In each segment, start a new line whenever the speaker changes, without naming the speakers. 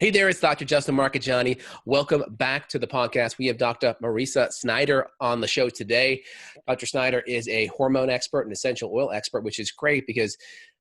Hey there, it's Dr. Justin Marcagiani. Welcome back to the podcast. We have Dr. Mariza Snyder on the show today. Dr. Snyder is a hormone expert and essential oil expert, which is great because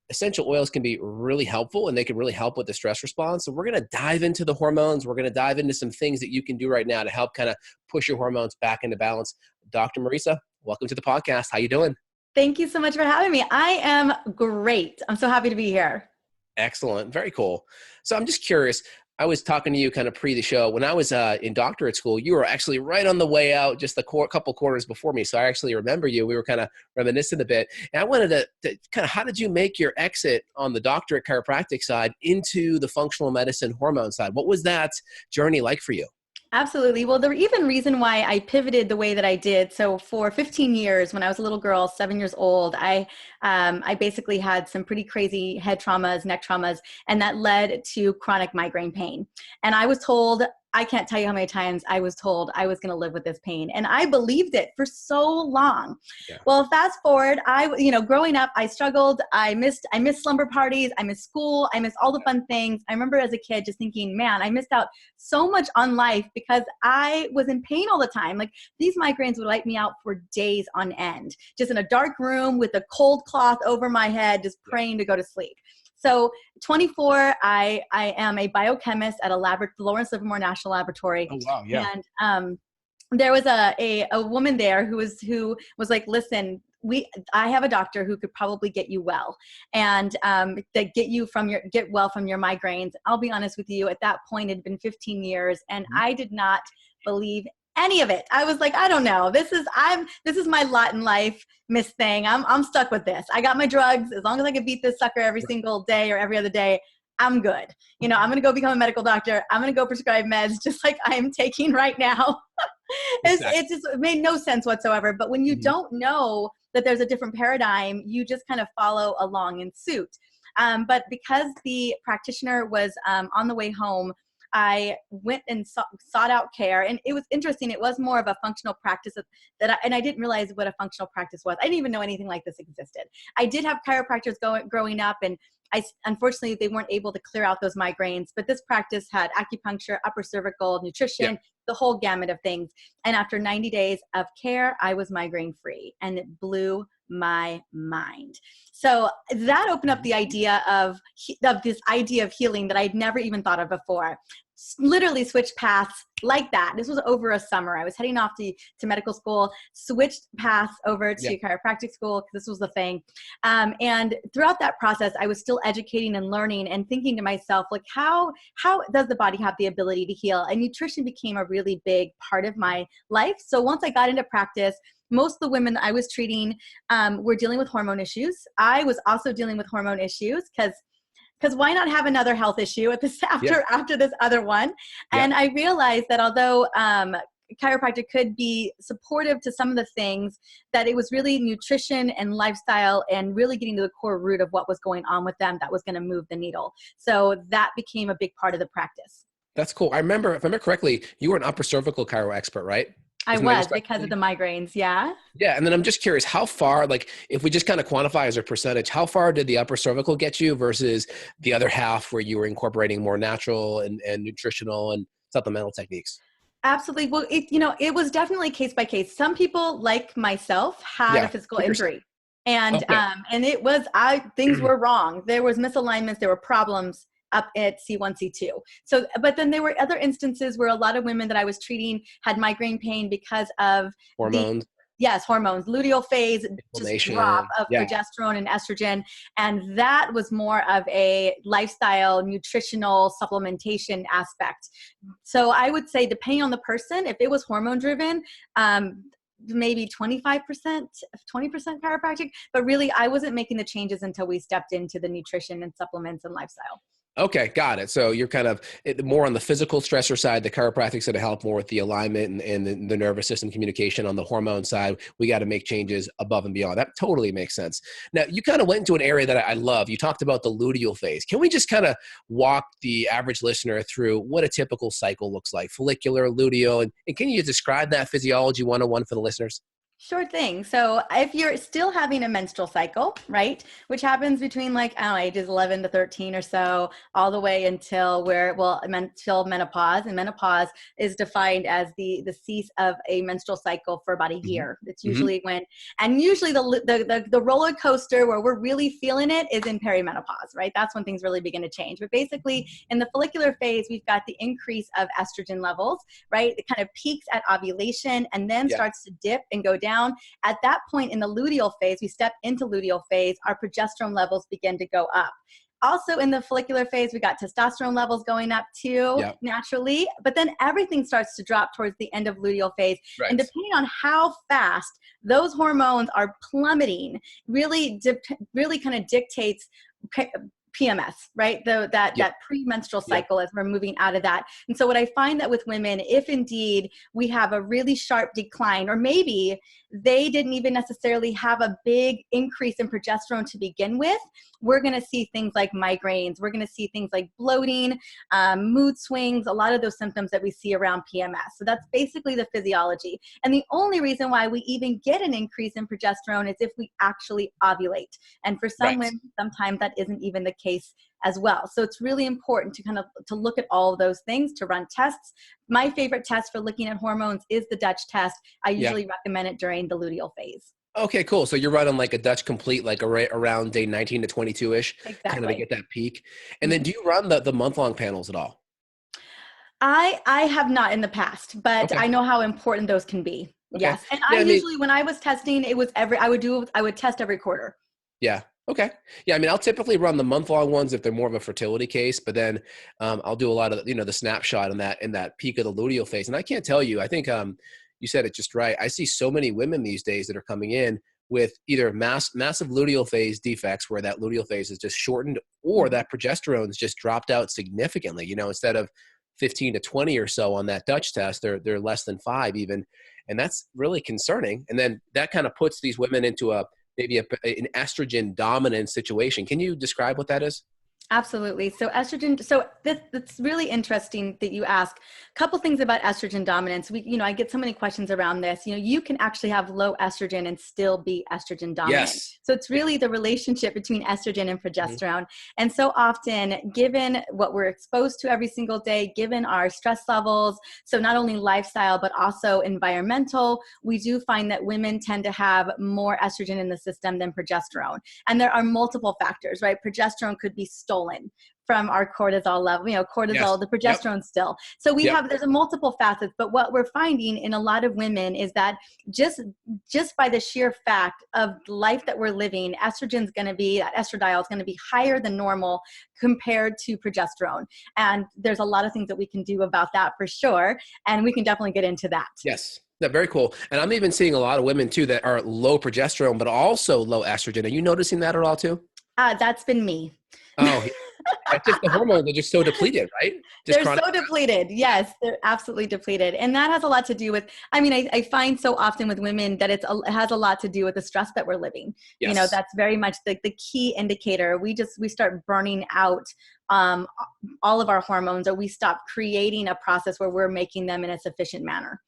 essential oils can be really helpful and they can really help with the stress response. So we're going to dive into the hormones. We're going to dive into some things that you can do right now to help kind of push your hormones back into balance. Dr. Mariza, welcome to the podcast. How you doing?
Thank you so much for having me. I am great. I'm so happy to be here.
Excellent. Very cool. So I'm just curious. I was talking to you kind of pre the show. When I was in doctorate school, you were actually right on the way out, just a couple quarters before me. So I actually remember you. We were kind of reminiscing a bit. And I wanted to kind of, how did you make your exit on the doctorate chiropractic side into the functional medicine hormone side? What was that journey like for you?
Absolutely. Well, the even reason why I pivoted the way that I did. So for 15 years, when I was a little girl, 7 years old, I basically had some pretty crazy head traumas, neck traumas, and that led to chronic migraine pain. And I was told, I can't tell you how many times I was told I was going to live with this pain. And I believed it for so long. Yeah. Well, fast forward, growing up, I struggled. I missed slumber parties. I missed school. I missed all the fun things. I remember as a kid just thinking, man, I missed out so much on life because I was in pain all the time. Like these migraines would light me out for days on end, just in a dark room with a cold cloth over my head, just praying to go to sleep. So 24, I am a biochemist at a Lawrence Livermore National Laboratory.
Oh, wow. Yeah.
And there was a woman there who was like, listen, I have a doctor who could probably get you well and that get well from your migraines. I'll be honest with you, at that point it had been 15 years and I did not believe any of it. I was like, I don't know. This is my lot in life, Miss Thing. I'm stuck with this. I got my drugs. As long as I can beat this sucker every single day or every other day, I'm good. I'm going to go become a medical doctor. I'm going to go prescribe meds just like I am taking right now. It made no sense whatsoever. But when you don't know that there's a different paradigm, you just kind of follow along in suit. But because the practitioner was on the way home, I went and sought out care, and it was interesting. It was more of a functional practice and I didn't realize what a functional practice was. I didn't even know anything like this existed. I did have chiropractors growing up, and unfortunately, they weren't able to clear out those migraines, but this practice had acupuncture, upper cervical, nutrition, the whole gamut of things. And after 90 days of care, I was migraine free, and it blew my mind. So that opened up the idea of this idea of healing that I'd never even thought of before. Literally switched paths like that. This was over a summer. I was heading off to medical school, switched paths over to chiropractic school because this was the thing. And throughout that process, I was still educating and learning and thinking to myself, like, how does the body have the ability to heal? And nutrition became a really big part of my life. So once I got into practice, most of the women that I was treating were dealing with hormone issues. I was also dealing with hormone issues because why not have another health issue after this other one? And I realized that although chiropractic could be supportive to some of the things, that it was really nutrition and lifestyle and really getting to the core root of what was going on with them that was going to move the needle. So that became a big part of the practice.
That's cool. If I remember correctly, you were an upper cervical chiro expert, right?
I was, because of the migraines, yeah.
Yeah, and then I'm just curious, how far, like if we just kind of quantify as a percentage, how far did the upper cervical get you versus the other half where you were incorporating more natural and nutritional and supplemental techniques?
Absolutely. Well, it was definitely case by case. Some people, like myself, had a physical injury. And things were wrong. There was misalignments, there were problems up at C1, C2. So, but then there were other instances where a lot of women that I was treating had migraine pain because of
hormones.
Hormones, luteal phase, just drop of progesterone and estrogen. And that was more of a lifestyle, nutritional supplementation aspect. So I would say, depending on the person, if it was hormone driven, maybe 25%, 20% chiropractic, but really I wasn't making the changes until we stepped into the nutrition and supplements and lifestyle.
Okay, got it. So you're kind of more on the physical stressor side. The chiropractic's going to help more with the alignment and the nervous system communication. On the hormone side, we got to make changes above and beyond. That totally makes sense. Now, you kind of went into an area that I love. You talked about the luteal phase. Can we just kind of walk the average listener through what a typical cycle looks like? Follicular, luteal, and can you describe that physiology 101 for the listeners?
Sure thing. So if you're still having a menstrual cycle, right, which happens between like, I don't know, ages 11 to 13 or so, all the way until until menopause. And menopause is defined as the cease of a menstrual cycle for about a
Hmm.
year. It's
Hmm.
usually usually the roller coaster where we're really feeling it is in perimenopause, right? That's when things really begin to change. But basically in the follicular phase, we've got the increase of estrogen levels, right? It kind of peaks at ovulation and then
Yeah.
starts to dip and go down. At that point in the luteal phase, we step into luteal phase, our progesterone levels begin to go up. Also in the follicular phase, we got testosterone levels going up too,
Yeah.
naturally, but then everything starts to drop towards the end of luteal phase. And
Right.
depending on how fast those hormones are plummeting, really kind of dictates PMS, right?
Yeah.
That premenstrual
Yeah.
cycle as we're moving out of that. And so what I find that with women, if indeed we have a really sharp decline, or maybe they didn't even necessarily have a big increase in progesterone to begin with, we're going to see things like migraines. We're going to see things like bloating, mood swings, a lot of those symptoms that we see around PMS. So that's basically the physiology. And the only reason why we even get an increase in progesterone is if we actually ovulate. And for some
Right.
women, sometimes that isn't even the case as well. So it's really important to to look at all of those things, to run tests. My favorite test for looking at hormones is the Dutch test. I
Yeah.
usually recommend it during the luteal phase.
Okay, cool. So you're running like a Dutch complete, like around day 19 to 22 ish, kind of to
Exactly.
get that peak. And then
Mhm.
do you run the month-long panels at all?
I have not in the past, but
Okay.
I know how important those can be.
Okay.
Yes. And I
Yeah, I mean,
usually, when I was testing, it was I would test every quarter.
yeah. Okay. Yeah, I mean, I'll typically run the month-long ones if they're more of a fertility case, but then I'll do a lot of, the snapshot in that peak of the luteal phase. And I can't tell you, I think you said it just right. I see so many women these days that are coming in with either massive luteal phase defects where that luteal phase is just shortened, or
Mhm.
that progesterone's just dropped out significantly. Instead of 15 to 20 or so on that Dutch test, they're less than 5 even. And that's really concerning. And then that kind of puts these women into maybe an estrogen dominant situation. Can you describe what that is?
Absolutely. So estrogen. So that's really interesting that you ask. A couple things about estrogen dominance. I get so many questions around this. You can actually have low estrogen and still be estrogen dominant.
Yes.
So it's
Yeah.
really the relationship between estrogen and
Mhm.
progesterone. And so often, given what we're exposed to every single day, given our stress levels, so not only lifestyle but also environmental, we do find that women tend to have more estrogen in the system than progesterone. And there are multiple factors, right? Progesterone could be stolen from our cortisol level,
Yes.
cortisol, the
Yep.
progesterone still. So
Yep.
there's a multiple facets, but what we're finding in a lot of women is that just by the sheer fact of life that we're living, that estradiol is going to be higher than normal compared to progesterone. And there's a lot of things that we can do about that for sure. And we can definitely get into that.
Yes. Yeah, very cool. And I'm even seeing a lot of women too that are low progesterone, but also low estrogen. Are you noticing that at all too?
That's been me.
Oh, yeah. That's just the hormones are just so depleted, right? Just
They're
chronic.
so depleted. Yes, they're absolutely depleted. And that has a lot to do with, I find so often with women that it has a lot to do with the stress that we're living.
Yes.
That's very much the key indicator. We start burning out um, all of our hormones, or we stop creating a process where we're making them in a sufficient manner.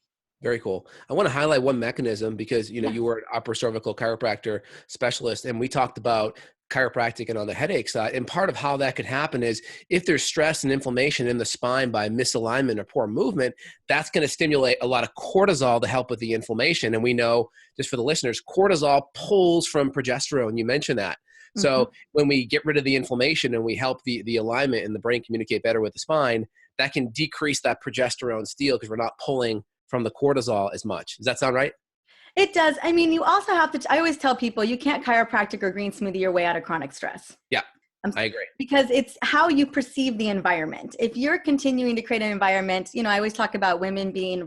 Very cool. I want to highlight one mechanism because
Yeah.
you were an upper cervical chiropractor specialist, and we talked about chiropractic and on the headache side. And part of how that could happen is if there's stress and inflammation in the spine by misalignment or poor movement, that's going to stimulate a lot of cortisol to help with the inflammation. And we know, just for the listeners, cortisol pulls from progesterone. You mentioned that.
Mhm.
So when we get rid of the inflammation and we help the alignment and the brain communicate better with the spine, that can decrease that progesterone steal because we're not pulling from the cortisol as much. Does that sound right?
It does. I mean, you also have to, I always tell people you can't chiropractic or green smoothie your way out of chronic stress.
Yeah,
Um,
I agree.
because it's how you perceive the environment. If you're continuing to create an environment, I always talk about women having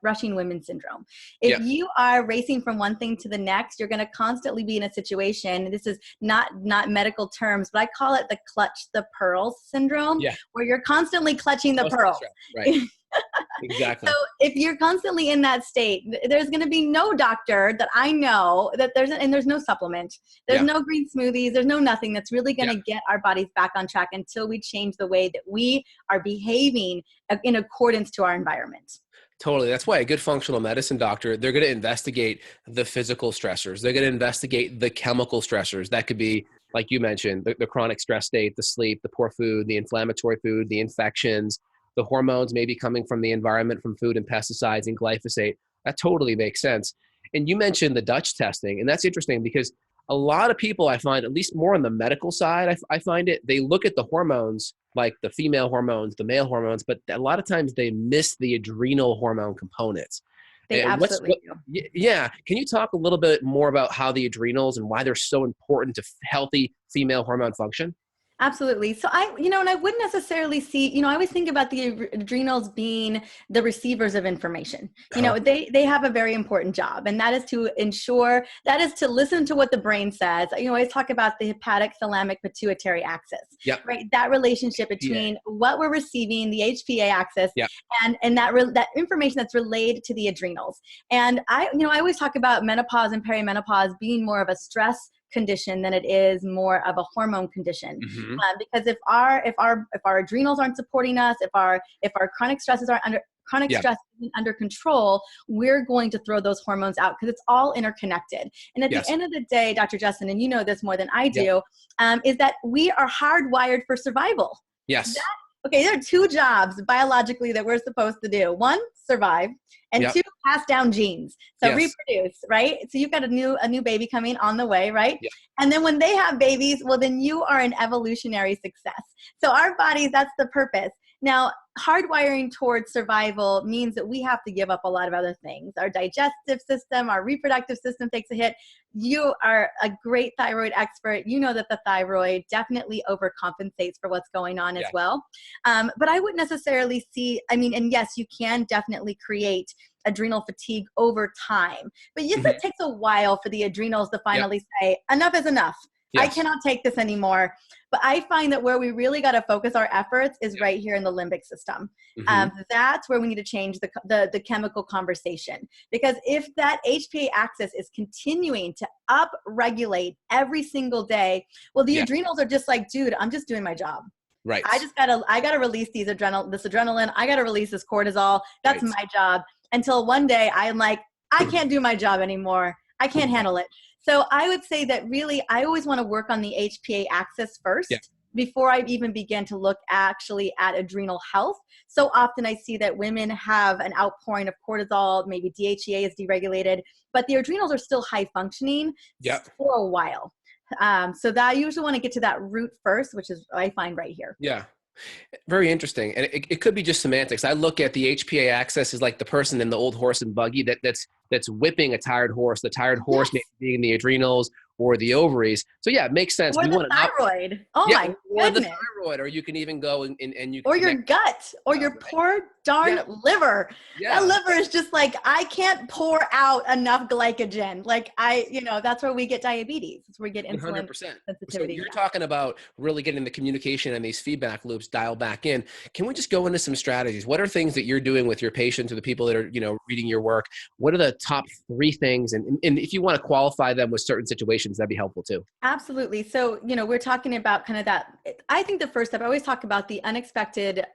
rushing women syndrome. If
Yeah.
you are racing from one thing to the next, you're going to constantly be in a situation. This is not medical terms, but I call it the clutch the pearls syndrome,
Yeah.
where you're constantly clutching the
Constant
pearls.
stress. Right.
So
Exactly.
if you're constantly in that state, there's going to be no doctor that I know that there's no supplement. There's
Yeah.
no green smoothies. There's no nothing that's really going
Yeah.
to get our bodies back on track until we change the way that we are behaving in accordance to our environment.
Totally. That's why a good functional medicine doctor, they're going to investigate the physical stressors. They're going to investigate the chemical stressors. That could be, like you mentioned, the chronic stress state, the sleep, the poor food, the inflammatory food, the infections, the hormones maybe coming from the environment, from food and pesticides and glyphosate. That totally makes sense. And you mentioned the Dutch testing, and that's interesting because a lot of people, I find, at least more on the medical side, I find it, they look at the hormones, like the female hormones, the male hormones, but a lot of times they miss the adrenal hormone components.
They
And
absolutely do.
yeah, can you talk a little bit more about how the adrenals and why they're so important to healthy female hormone function?
Absolutely. So and I wouldn't necessarily see, I always think about the adrenals being the receivers of information. They have a very important job, and that is to listen to what the brain says. I always talk about the hepatic thalamic pituitary axis, right? That relationship between what we're receiving, the HPA axis, and that information that's relayed to the adrenals. And I always talk about menopause and perimenopause being more of a stress condition than it is more of a hormone condition. Because if our adrenals aren't supporting us, if our chronic stresses are stress isn't under control, we're going to throw those hormones out because it's all interconnected. And at the end of the day, Dr. Justin, and you know this more than I do, is that we are hardwired for survival.
Yes.
There are two jobs biologically that we're supposed to do. One, survive, and two, pass down genes. So reproduce, right? So you've got a new baby coming on the way, right? And then when they have babies, well, then you are an evolutionary success. So our bodies, that's the purpose. Now, hardwiring towards survival means that we have to give up a lot of other things. Our digestive system, our reproductive system takes a hit. You are a great thyroid expert. You know that the thyroid definitely overcompensates for what's going on as well. But I wouldn't necessarily and yes, you can definitely create adrenal fatigue over time. But yes, it takes a while for the adrenals to finally say, enough is enough. I cannot take this anymore. But I find that where we really got to focus our efforts is right here in the limbic system. That's where we need to change the chemical conversation. Because if that HPA axis is continuing to upregulate every single day, well, the adrenals are just like, dude, I'm just doing my job.
Right.
I gotta release this adrenaline. I gotta release this cortisol. That's my job. Until one day I'm like, I can't do my job anymore. I can't handle it. So I would say that really, I always want to work on the HPA axis first before I even begin to look actually at adrenal health. So often I see that women have an outpouring of cortisol, maybe DHEA is deregulated, but the adrenals are still high functioning for a while. So that I usually want to get to that root first, which is what I find right here.
Yeah. Very interesting. And it could be just semantics. I look at the HPA axis as like the person in the old horse and buggy that's whipping a tired horse. The tired horse may be being the adrenals or the ovaries. So yeah, it makes sense.
Or the thyroid. My goodness.
The thyroid, or you can even go and you can
or your gut, or your poor darn liver. That liver is just like, I can't pour out enough glycogen. Like that's where we get diabetes. It's where we get insulin 100%. Sensitivity.
So you're talking about really getting the communication and these feedback loops dialed back in. Can we just go into some strategies? What are things that you're doing with your patients or the people that are, reading your work? What are the top 3 things? And if you want to qualify them with certain situations, that'd be helpful too.
Absolutely. So, we're talking about kind of that. I think the first step, I always talk about the unexpected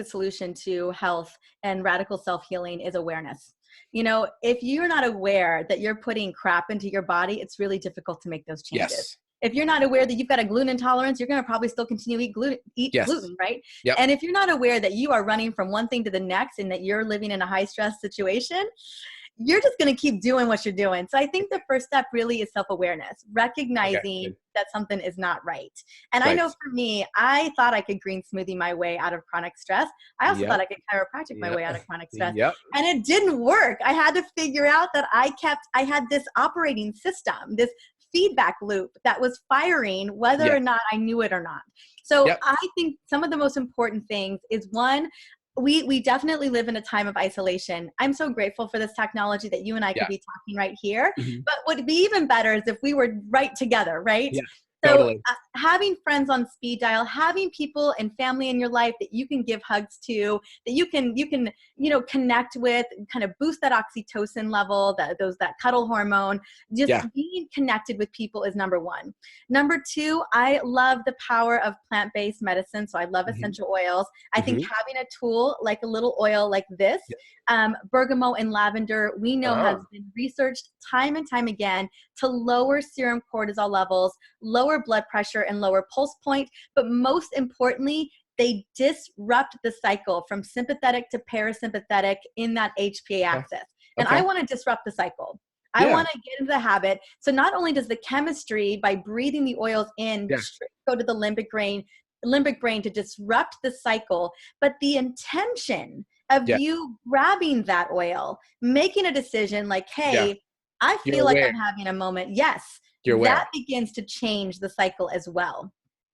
solution to health and radical self-healing is awareness. If you're not aware that you're putting crap into your body, it's really difficult to make those changes.
Yes.
If you're not aware that you've got a gluten intolerance, you're going to probably still continue to eat gluten, right?
Yep.
And if you're not aware that you are running from one thing to the next and that you're living in a high stress situation, you're just going to keep doing what you're doing. So I think the first step really is self-awareness, recognizing that something is not right. And I know for me, I thought I could green smoothie my way out of chronic stress. I also thought I could chiropractic my way out of chronic stress. And it didn't work. I had to figure out that I had this operating system, this feedback loop that was firing whether or not I knew it or not. So I think some of the most important things is, one, we definitely live in a time of isolation. I'm so grateful for this technology that you and I could be talking right here. But what would be even better is if we were right together, right? So
Totally.
having friends on speed dial, having people and family in your life that you can give hugs to, that you can connect with, kind of boost that oxytocin level, that cuddle hormone. Just
Yeah.
being connected with people is number one. Number two, I love the power of plant-based medicine. So I love
Hmm.
essential oils. I think
Hmm.
having a tool like a little oil like this,
Yeah.
bergamot and lavender, we know has
Ah,
been researched time and time again to lower serum cortisol levels, lower blood pressure, and lower pulse point. But most importantly, they disrupt the cycle from sympathetic to parasympathetic in that HPA
okay.
axis. And I
Okay.
want to disrupt the cycle. I
Yeah.
want to get into the habit. So not only does the chemistry, by breathing the oils in,
Yeah.
go to the limbic brain to disrupt the cycle, but the intention of
Yeah.
you grabbing that oil, making a decision like,
Yeah.
hey, I
You're
feel like
aware.
I'm having a moment. Yes,
You're
that
aware.
begins to change the cycle as well.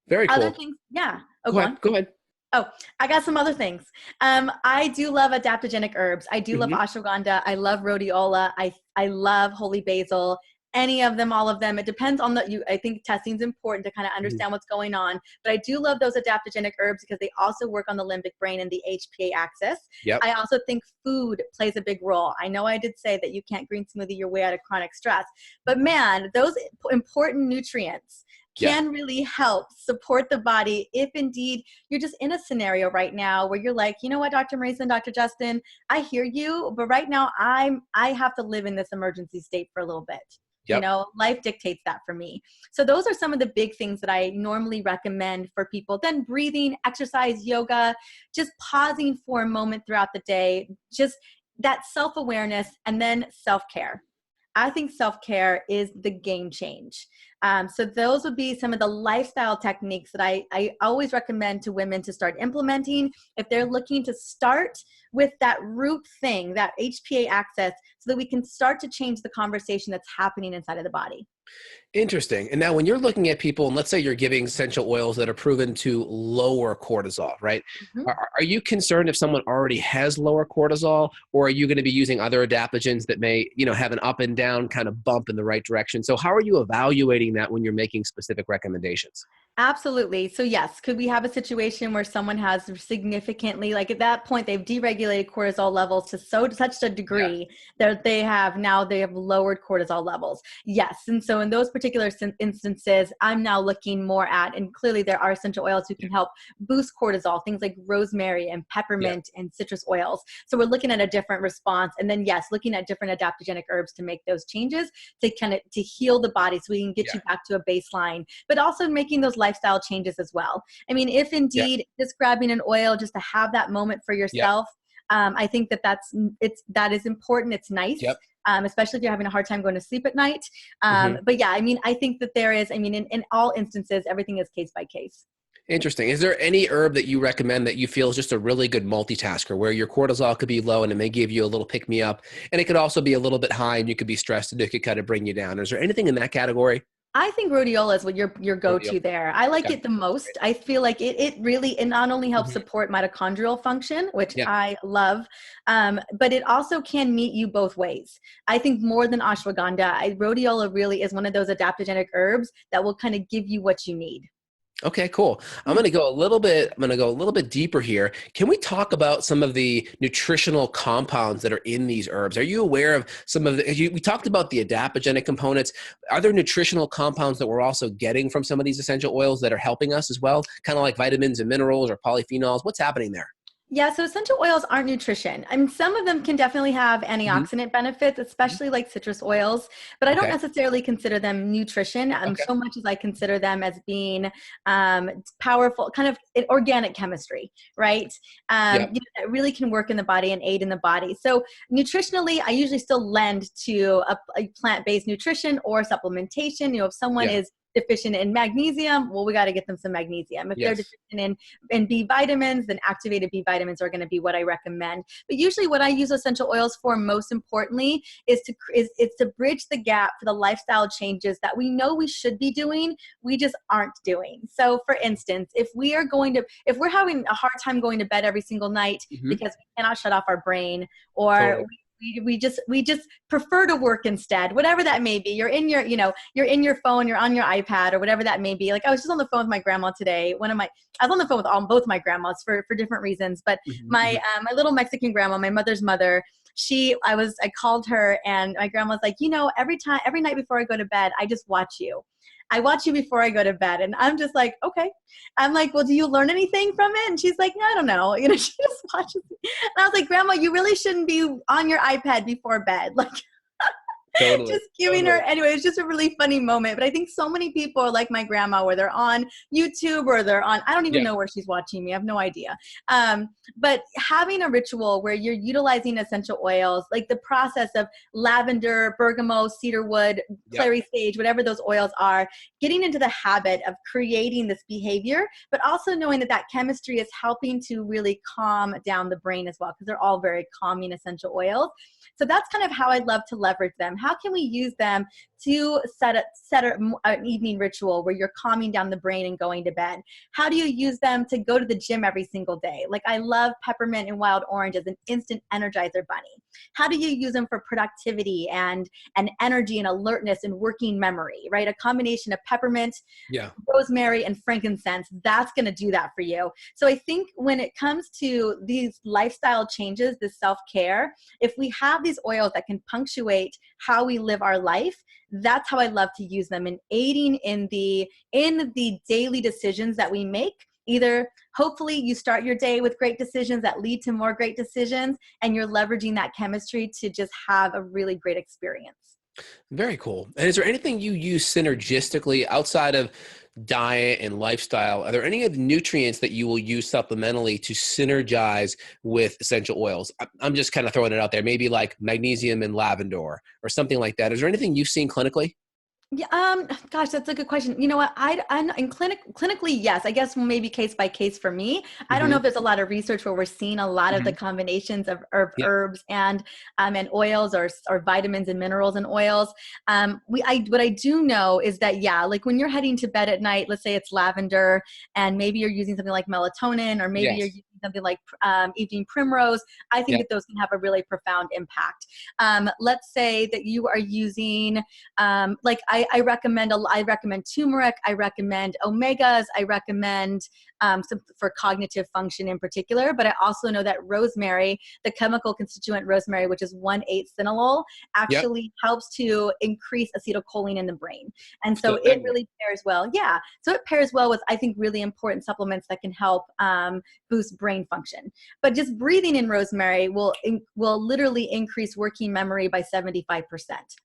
Very
Other
cool.
things, yeah. Oh,
Go
go
ahead.
on.
Go ahead.
Oh, I got some other things. I do love adaptogenic herbs. I do love
Hmm.
ashwagandha. I love rhodiola. I love holy basil. Any of them, all of them. It depends on I think testing is important to kind of
Hmm.
understand what's going on. But I do love those adaptogenic herbs because they also work on the limbic brain and the HPA axis.
Yep.
I also think food plays a big role. I know I did say that you can't green smoothie your way out of chronic stress, but man, those important nutrients
Yeah.
can really help support the body if indeed you're just in a scenario right now where you're like, you know what, Dr. Mariza and Dr. Justin, I hear you, but right now I have to live in this emergency state for a little bit.
Yep.
Life dictates that for me. So those are some of the big things that I normally recommend for people. Then breathing, exercise, yoga, just pausing for a moment throughout the day, just that self-awareness, and then self-care. I think self-care is the game change. So those would be some of the lifestyle techniques that I always recommend to women to start implementing if they're looking to start with that root thing, that HPA axis, so that we can start to change the conversation that's happening inside of the body.
Interesting. And now when you're looking at people, and let's say you're giving essential oils that are proven to lower cortisol, right?
Mhm.
Are you concerned if someone already has lower cortisol, or are you going to be using other adaptogens that may, have an up and down kind of bump in the right direction? So how are you evaluating that when you're making specific recommendations?
Absolutely. So yes, could we have a situation where someone has significantly, like at that point, they've deregulated cortisol levels to such a
Yeah.
degree that they have lowered cortisol levels? Yes. And so in those particular instances, I'm now looking more at, and clearly there are essential oils who
Yeah.
can help boost cortisol, things like rosemary and
Yeah.
peppermint and citrus oils. So we're looking at a different response. And then yes, looking at different adaptogenic herbs to make those changes to heal the body so we can get
Yeah.
you back to a baseline, but also making those lifestyle changes as well. I mean, if
Yeah.
indeed just grabbing an oil just to have that moment for
Yeah.
yourself, I think that is important. It's nice.
Yep.
Especially if you're having a hard time going to sleep at night.
Hmm.
But yeah, I mean, I think that in all instances, everything is case by case.
Interesting. Is there any herb that you recommend that you feel is just a really good multitasker, where your cortisol could be low and it may give you a little pick me up, and it could also be a little bit high and you could be stressed and it could kind of bring you down? Is there anything in that category?
I think rhodiola is what your
Rodeo.
go-to there. I like
Okay.
it the most. I feel like it not only helps
Mhm.
support mitochondrial function, which
Yeah.
I love, but it also can meet you both ways. I think more than ashwagandha, rhodiola really is one of those adaptogenic herbs that will kind of give you what you need.
Okay, cool. I'm
Yeah.
going to go a little bit deeper here. Can we talk about some of the nutritional compounds that are in these herbs? Are you aware of some of we talked about the adaptogenic components. Are there nutritional compounds that we're also getting from some of these essential oils that are helping us as well? Kind of like vitamins and minerals or polyphenols. What's happening there?
Yeah, so essential oils aren't nutrition. I mean, some of them can definitely have
Hmm.
antioxidant benefits, especially like citrus oils, but I don't
Okay.
necessarily consider them nutrition
Okay.
so much as I consider them as being powerful, kind of organic chemistry, right?
Yep.
That really can work in the body and aid in the body. So nutritionally, I usually still lend to a plant-based nutrition or supplementation. If someone
Yeah.
is deficient in magnesium, well, we got to get them some magnesium. If they're
Yes.
deficient in B vitamins, then activated B vitamins are going to be what I recommend. But usually what I use essential oils for most importantly is to bridge the gap for the lifestyle changes that we know we should be doing, we just aren't doing. So for instance, if we're having a hard time going to bed every single night
Hmm.
because we cannot shut off our brain, or
Totally.
We just prefer to work instead, whatever that may be. You're in your, you're in your phone, you're on your iPad or whatever that may be. Like I was just on the phone with my grandma today. I was on the phone with both my grandmas for different reasons, but my little Mexican grandma, my mother's mother, I called her and my grandma was like, every night before I go to bed, I just watch you. I watch you before I go to bed. And I'm just like, okay. I'm like, well, do you learn anything from it? And she's like, I don't know. She just watches me. And I was like, Grandma, you really shouldn't be on your iPad before bed. Like,
Totally.
just giving her, anyway, it's just a really funny moment. But I think so many people are like my grandma, where they're on YouTube or they're on, I don't even know where she's watching me. I have no idea. But having a ritual where you're utilizing essential oils, like the process of lavender, bergamot, cedarwood, clary sage, whatever those oils are, getting into the habit of creating this behavior, but also knowing that chemistry is helping to really calm down the brain as well, because they're all very calming essential oils. So that's kind of how I'd love to leverage them. How can we use them to set an evening ritual where you're calming down the brain and going to bed? How do you use them to go to the gym every single day? Like I love peppermint and wild orange as an instant energizer bunny. How do you use them for productivity and energy and alertness and working memory, right? A combination of peppermint, rosemary, and frankincense, that's going to do that for you. So I think when it comes to these lifestyle changes, this self-care, if we have these oils that can punctuate how we live our life, that's how I love to use them in aiding in the daily decisions that we make. Either hopefully you start your day with great decisions that lead to more great decisions, and you're leveraging that chemistry to just have a really great experience.
Very cool. And is there anything you use synergistically outside of diet and lifestyle? Are there any of the nutrients that you will use supplementally to synergize with essential oils? I'm just kind of throwing it out there, maybe like magnesium and lavender or something like that. Is there anything you've seen clinically?
Yeah, gosh, that's a good question. You know what? I'm in clinically, yes, I guess maybe case by case for me. I don't know if there's a lot of research where we're seeing a lot of the combinations of herbs and oils or vitamins and minerals and oils. What I do know is that, like when you're heading to bed at night, let's say it's lavender and maybe you're using something like melatonin, or maybe you're using something like evening primrose, I think that those can have a really profound impact. Let's say that you are using, I recommend turmeric. I recommend omegas. I recommend some for cognitive function in particular. But I also know that rosemary, the chemical constituent rosemary, which is 1,8 cinnalol, actually helps to increase acetylcholine in the brain. And so it really pairs well. Yeah. So it pairs well with, I think, really important supplements that can help boost brain function. But just breathing in rosemary will literally increase working memory by 75%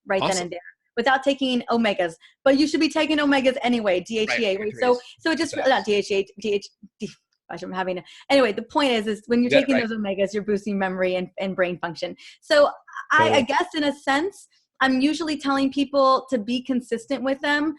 right then and there, without taking omegas. But you should be taking omegas anyway, DHEA, right? So it just, not DHEA, gosh, I'm having anyway, the point is when you're taking those omegas, you're boosting memory and brain function. So I guess in a sense, I'm usually telling people to be consistent with them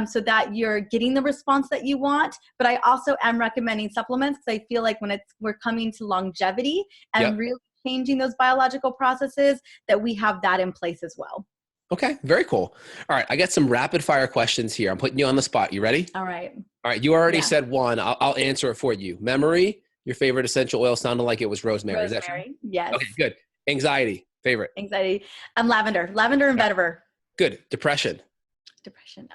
so that you're getting the response that you want. But I also am recommending supplements because I feel like when we're coming to longevity and really changing those biological processes, that we have that in place as well.
Okay, very cool. All right, I got some rapid fire questions here. I'm putting you on the spot. You ready?
All right.
All right, you already said one. I'll answer it for you. Memory, your favorite essential oil sounded like it was rosemary. Is that true?
Yes.
Okay, good. Anxiety, favorite?
Anxiety, lavender and vetiver.
Good. Depression.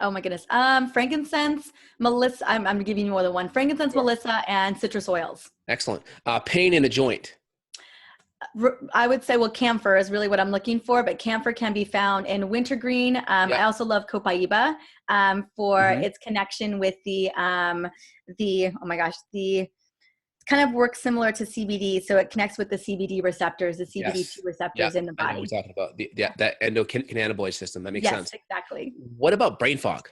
Oh my goodness. Frankincense, Melissa. I'm giving you more than one. Frankincense, Melissa, and citrus oils.
Excellent. Pain in a joint.
I would say, camphor is really what I'm looking for, but camphor can be found in wintergreen. I also love copaiba for its connection with the kind of works similar to CBD. So it connects with the CBD receptors, the CBD2 receptors in the body.
I know we're talking about that endocannabinoid system. That makes sense.
Yes, exactly.
What about brain fog?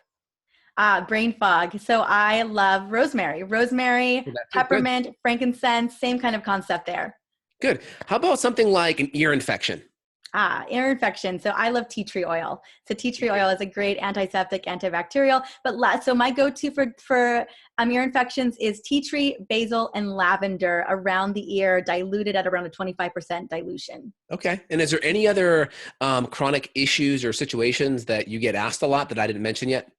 Brain fog. So I love rosemary, peppermint, frankincense, same kind of concept there.
Good. How about something like an ear infection?
Ear infection. So I love tea tree oil. So tea tree oil is a great antiseptic, antibacterial. But so my go-to for ear infections is tea tree, basil, and lavender around the ear, diluted at around a 25% dilution. Okay.
And is there any other chronic issues or situations that you get asked a lot that I didn't mention yet?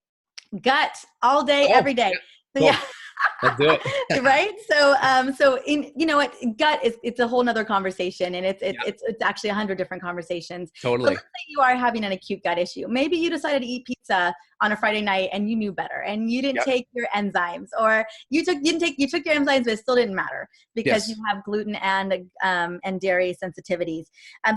Gut all day, every day. So,
Let's do it.
Right. So in, you know what, gut is, it's a whole nother conversation, and
Yeah,
it's actually 100 different conversations. But
totally.
let's say you are having an acute gut issue. Maybe you decided to eat pizza on a Friday night and you knew better, and you didn't
Yep.
take your enzymes, or you took your enzymes, but it still didn't matter because you
Yes.
have gluten and dairy sensitivities.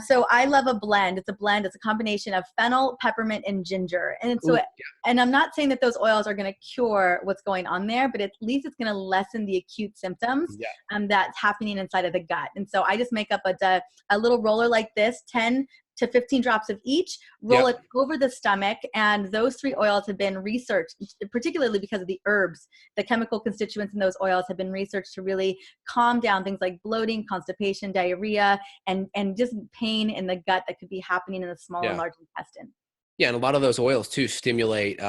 So I love a blend. It's a blend. It's a combination of fennel, peppermint, and ginger.
Ooh,
And I'm not saying that those oils are going to cure what's going on there, but at least it's going to lessen the acute symptoms
yeah.
that's happening inside of the gut. And so I just make up a little roller like this, 10 to 15 drops of each, roll
Yep.
it over the stomach. And those 3 oils have been researched, particularly because of the herbs. The chemical constituents in those oils have been researched to really calm down things like bloating, constipation, diarrhea, and just pain in the gut that could be happening in the small and
Yeah.
large intestine.
Yeah. And a lot of those oils too stimulate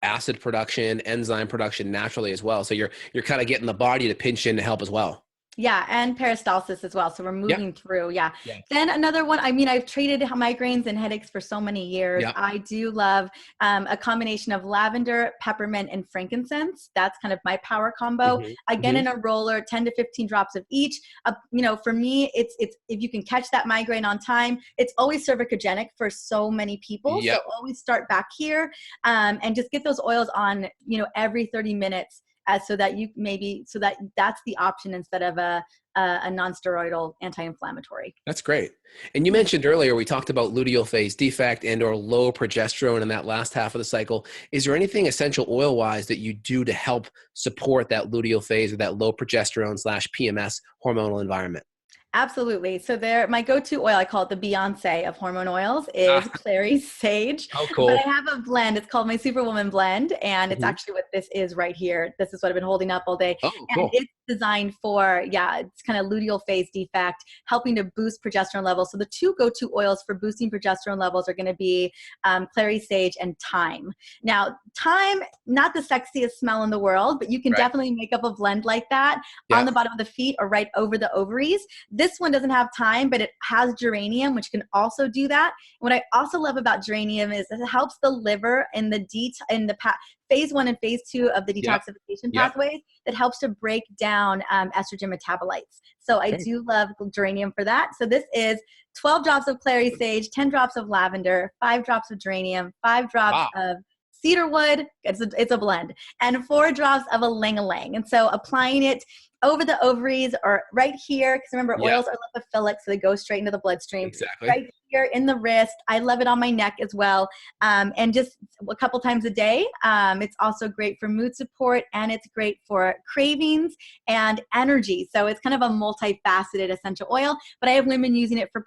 acid production, enzyme production naturally as well. So you're kind of getting the body to pinch in to help as well.
Yeah, and peristalsis as well. So we're
Yeah.
moving through. Yeah.
Yeah.
Then another one, I mean, I've treated migraines and headaches for so many years.
Yeah.
I do love a combination of lavender, peppermint, and frankincense. That's kind of my power combo.
Hmm.
Again,
Hmm.
in a roller, 10 to 15 drops of each. You know, for me, it's if you can catch that migraine on time, it's always cervicogenic for so many people. So
Yep.
always start back here, and just get those oils on, you know, every 30 minutes. So that's the option instead of a non-steroidal anti-inflammatory.
That's great. And you
Yeah.
mentioned earlier, we talked about luteal phase defect and or low progesterone in that last half of the cycle. Is there anything essential oil wise that you do to help support that luteal phase or that low progesterone / PMS hormonal environment?
Absolutely. So my go-to oil, I call it the Beyonce of hormone oils, is
Ah,
clary sage.
how
But I
cool.
have a blend. It's called my Superwoman blend, and it's
Mhm.
actually what this is right here. This is what I've been holding up all day,
Oh,
and
cool.
it's designed for, it's kind of luteal phase defect, helping to boost progesterone levels. So the 2 go-to oils for boosting progesterone levels are going to be clary sage and thyme. Now, thyme, not the sexiest smell in the world, but you can
Right.
definitely make up a blend like that on
Yeah.
the bottom of the feet or right over the ovaries. This one doesn't have thyme, but it has geranium, which can also do that. What I also love about geranium is it helps the liver in the phase 1 and phase 2 of the
Yep.
detoxification
Yep.
pathways that helps to break down estrogen metabolites. So I
Great.
do love geranium for that. So this is 12 drops of clary sage, 10 drops of lavender, 5 drops of geranium, 5 drops
Wow.
of cedarwood. It's a blend, and 4 drops of ylang-ylang. And so applying it over the ovaries or right here, because remember,
Yep.
oils are lipophilic, so they go straight into the bloodstream.
Exactly.
Right here in the wrist. I love it on my neck as well. And just a couple times a day. It's also great for mood support, and it's great for cravings and energy. So it's kind of a multifaceted essential oil, but I have women using it for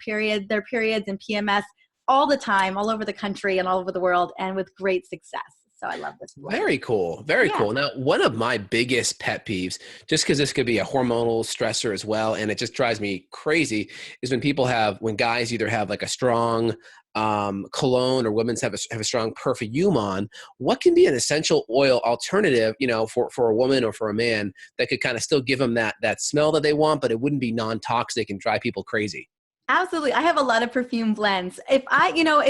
their periods and PMS all the time, all over the country and all over the world, and with great success. So I love this blend.
Very cool. Very
Yeah.
cool. Now, one of my biggest pet peeves, just because this could be a hormonal stressor as well, and it just drives me crazy, is when guys either have like a strong cologne or women's have a strong perfume on. What can be an essential oil alternative, for a woman or for a man that could kind of still give them that smell that they want, but it wouldn't be non-toxic and drive people crazy?
Absolutely. I have a lot of perfume blends. It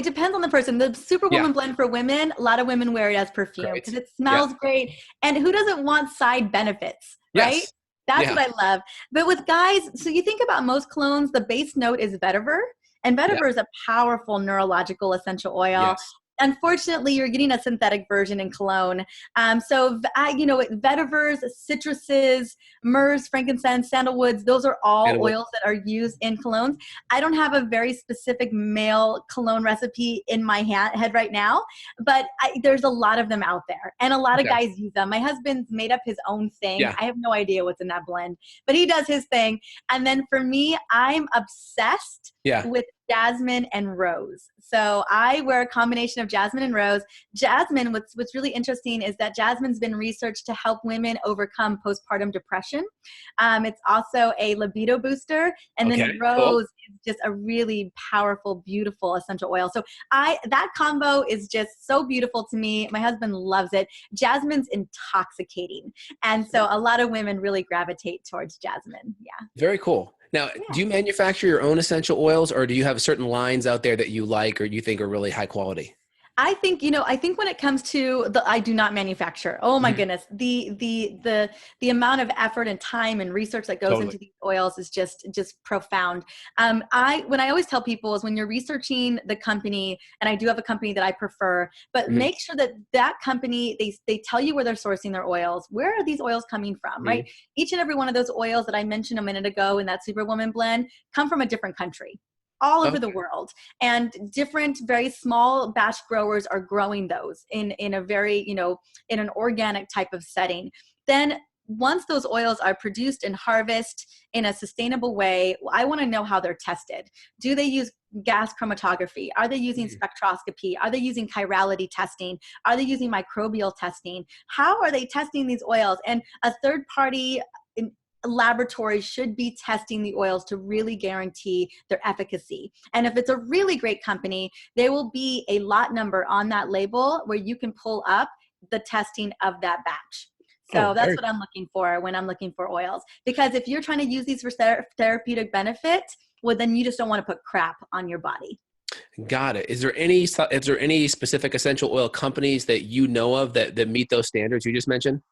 depends on the person. The
Yeah.
Superwoman blend for women, a lot of women wear it as perfume
Great.
because it
Yeah.
smells great. And who doesn't want side benefits, right?
Yes.
That's
Yeah.
what I love. But with guys, so you think about most colognes, the base note is vetiver. And
Yeah.
vetiver is a powerful neurological essential oil.
Yes.
Unfortunately, you're getting a synthetic version in cologne. Vetivers, citruses, myrrhs, frankincense, sandalwoods, those are all
And
oils that are used in colognes. I don't have a very specific male cologne recipe in my head right now, but there's a lot of them out there, and a lot of
okay.
guys use them. My husband's made up his own thing.
Yeah.
I have no idea what's in that blend, but he does his thing. And then for me, I'm obsessed
Yeah.
with jasmine and rose. So I wear a combination of jasmine and rose. Jasmine, what's really interesting is that jasmine's been researched to help women overcome postpartum depression. It's also a libido booster. And
Okay.
then rose is just a really powerful, beautiful essential oil. So that combo is just so beautiful to me. My husband loves it. Jasmine's intoxicating. And so a lot of women really gravitate towards jasmine. Yeah.
Very cool. Now, do you manufacture your own essential oils, or do you have certain lines out there that you like or you think are really high quality?
I think, I think when it comes to I do not manufacture. Oh my
Mhm.
goodness. The amount of effort and time and research that goes
Totally.
into these oils is just profound. When I always tell people is when you're researching the company, and I do have a company that I prefer, but
Mhm.
make sure that that company, they tell you where they're sourcing their oils. Where are these oils coming from, right?
Mhm.
Each and every one of those oils that I mentioned a minute ago in that Superwoman blend come from a different country all over the
Okay.
world, and different very small batch growers are growing those in a very in an organic type of setting. Then once those oils are produced and harvested in a sustainable way, I want to know how they're tested. Do they use gas chromatography? Are they using
Mhm.
spectroscopy? Are they using chirality testing? Are they using microbial testing? How are they testing these oils? And a third party laboratory should be testing the oils to really guarantee their efficacy. And if it's a really great company, there will be a lot number on that label where you can pull up the testing of that batch.
Oh,
So that's
very
what I'm looking for when I'm looking for oils. Because if you're trying to use these for therapeutic benefit, well, then you just don't want to put crap on your body.
got it. Is there any specific essential oil companies that you know of that meet those standards you just mentioned?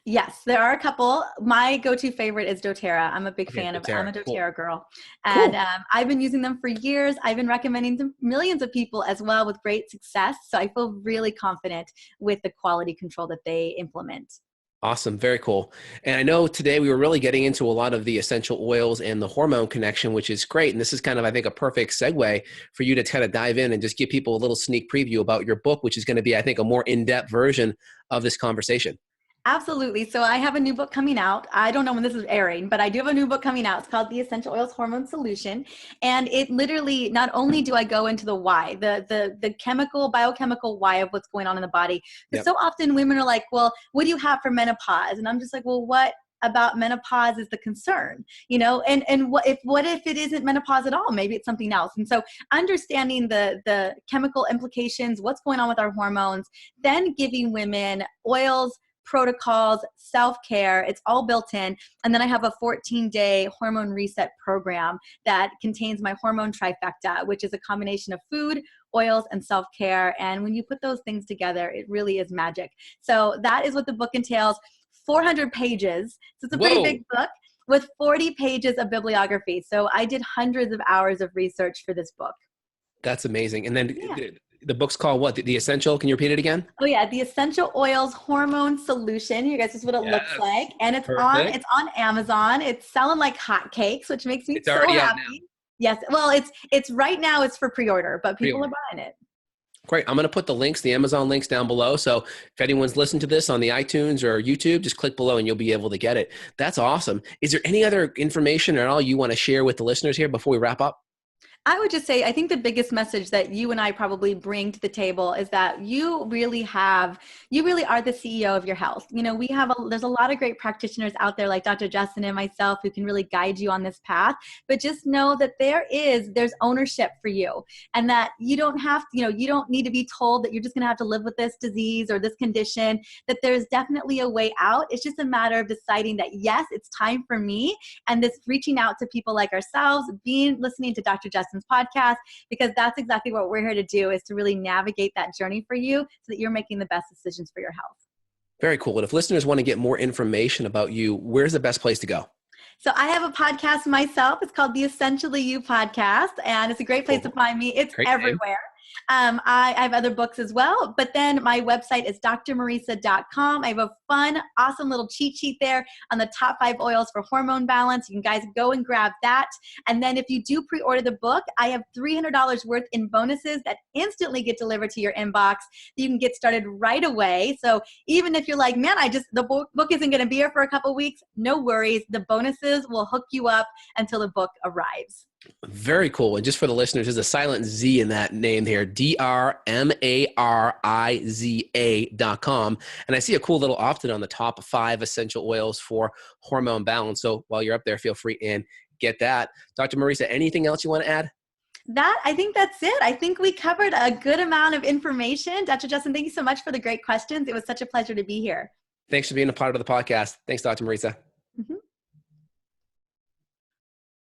Yes, there are a couple. My go-to favorite is doTERRA.
Okay,
I'm
doTERRA.
a
Cool.
doTERRA girl. And
Cool.
I've been using them for years. I've been recommending them to millions of people as well with great success. So I feel really confident with the quality control that they implement.
Awesome. Very cool. And I know today we were really getting into a lot of the essential oils and the hormone connection, which is great. And this is kind of, I think, a perfect segue for you to kind of dive in and just give people a little sneak preview about your book, which is going to be, I think, a more in-depth version of this conversation.
Absolutely. So I have a new book coming out. I don't know when this is airing, but I do have a new book coming out. It's called The Essential Oils Hormone Solution. And it literally, not only do I go into the why, the chemical, biochemical why of what's going on in the body. Because
Yep.
so often women are like, well, what do you have for menopause? And I'm just like, well, what about menopause is the concern, and what if it isn't menopause at all? Maybe it's something else. And so understanding the chemical implications, what's going on with our hormones, then giving women oils, protocols, self-care, it's all built in. And then I have a 14-day hormone reset program that contains my hormone trifecta, which is a combination of food, oils, and self-care. And when you put those things together, it really is magic. So that is what the book entails. 400 pages. So it's a pretty
Whoa.
big book with 40 pages of bibliography. So I did hundreds of hours of research for this book.
That's amazing. And then
Yeah.
the book's called what? The Essential? Can you repeat it again?
Oh yeah, the Essential Oils Hormone Solution. You guys, this is what it looks like,
Yes.
and
Perfect.
it's on Amazon. It's selling like hotcakes, which makes me
It's
so
already out now.
happy. Yes, well, it's right now. It's for pre-order, but people are
Pre-order.
buying it.
Great. I'm going to put the links, the Amazon links down below. So if anyone's listened to this on the iTunes or YouTube, just click below and you'll be able to get it. That's awesome. Is there any other information at all you want to share with the listeners here before we wrap up?
I would just say, I think the biggest message that you and I probably bring to the table is that you really are the CEO of your health. There's a lot of great practitioners out there like Dr. Justin and myself who can really guide you on this path, but just know that there's ownership for you, and that you don't have to, you don't need to be told that you're just going to have to live with this disease or this condition, that there's definitely a way out. It's just a matter of deciding that, yes, it's time for me. And this reaching out to people like ourselves, listening to Dr. Justin's podcast, because that's exactly what we're here to do, is to really navigate that journey for you so that you're making the best decisions for your health.
Very cool. And if listeners want to get more information about you, where's the best place to go?
So I have a podcast myself. It's called the Essentially You Podcast, and it's a great place to
Cool.
find me. It's
Great name.
everywhere. I have other books as well, but then my website is drmariza.com. I have a fun, awesome little cheat sheet there on the top 5 oils for hormone balance. You can guys go and grab that. And then if you do pre-order the book, I have $300 worth in bonuses that instantly get delivered to your inbox. You can get started right away. So even if you're like, man, the book isn't going to be here for a couple weeks, no worries. The bonuses will hook you up until the book arrives.
Very cool. And just for the listeners, there's a silent Z in that name here, drmariza.com. And I see a cool little opt-in on the top 5 essential oils for hormone balance. So while you're up there, feel free and get that. Dr. Mariza, anything else you want to add?
I think that's it. I think we covered a good amount of information. Dr. Justin, thank you so much for the great questions. It was such a pleasure to be here.
Thanks for being a part of the podcast. Thanks, Dr. Mariza.